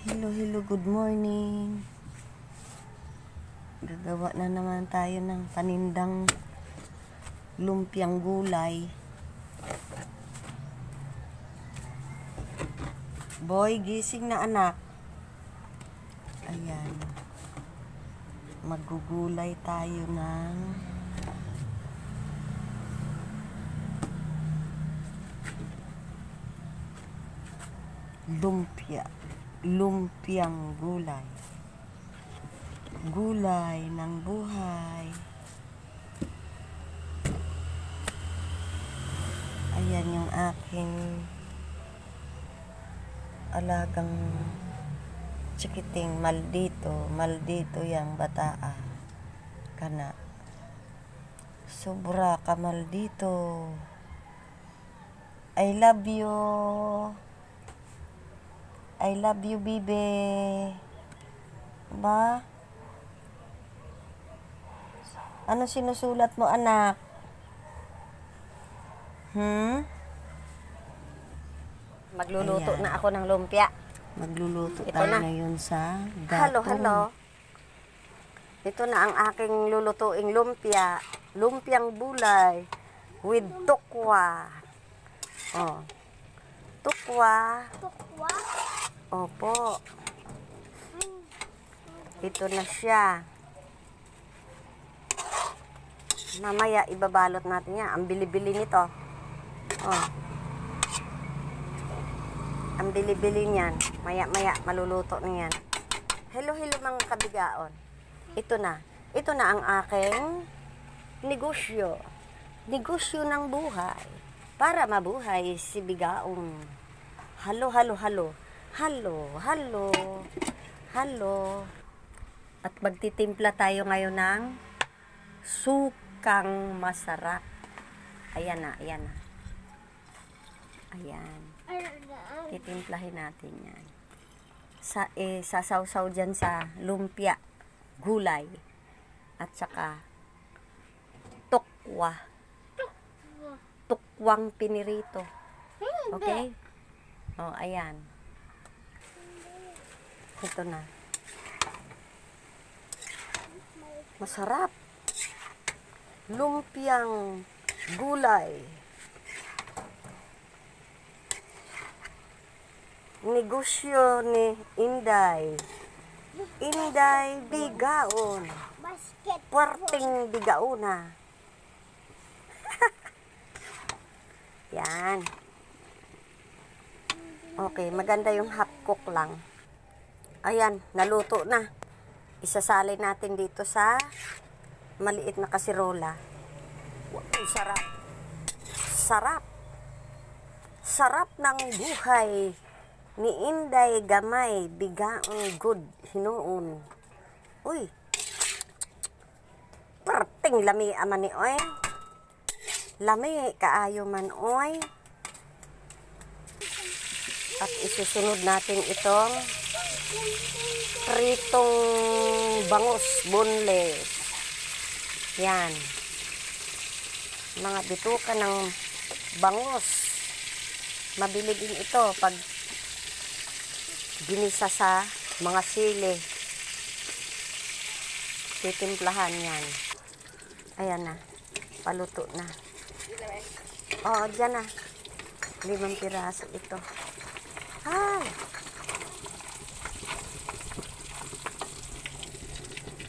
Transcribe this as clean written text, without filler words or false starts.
Hello, good morning. Gagawa na naman tayo ng panindang lumpiang gulay. Boy, gising na anak. Ayan. Magugulay tayo ng lumpiang gulay. Gulay ng buhay. Ayan yung aking alagang chikiting maldito yang bataa kana sobra ka maldito. I love you bibe ba. Ano sinusulat mo anak? Magluluto Ayan. na ako ng lumpia. Magluluto Ito tayo na. ngayon sa gatong. Hello. Ito na ang aking lulutuing lumpia. Lumpiang gulay with tukwa. Oh. Tukwa. Opo. Ito na siya. Mamaya ibabalot natin yan. Ang bili-bili nito. Oh. Ang bili-bili niyan. Maya-maya maluluto na yan. Hello mga kabigaon. Ito na ang aking negosyo. Negosyo ng buhay. Para mabuhay si bigaong. Halo. At magtitimpla tayo ngayon ng sukang masarap. Ayan na. Ayan. Titimplahin natin yan. Sasawsaw dyan sa lumpia, gulay, at saka tukwa. Tukwang pinirito. Okay? O, ayan. Ito na. Masarap. Lumpiang gulay. Negosyo ni Inday. Inday Bigaon. Puwerteng bigaona. Yan. Okay, maganda yung half cook lang. Ayan, naluto na. Isasalin natin dito sa maliit na kasirola. Wow, sarap ng buhay ni Inday Gamay Bigaon good hinuon. Uy, perting lami aman ni oy. Lami kaayo man oy. At isusunod natin itong pritong bangus boneless. Yan. Mga bituka ng bangus. Mabili din ito pag ginisa sa mga sili. Titimplahan yan. Ayan na. Paluto na. Oo, dyan na. 5 piraso ito. Ay!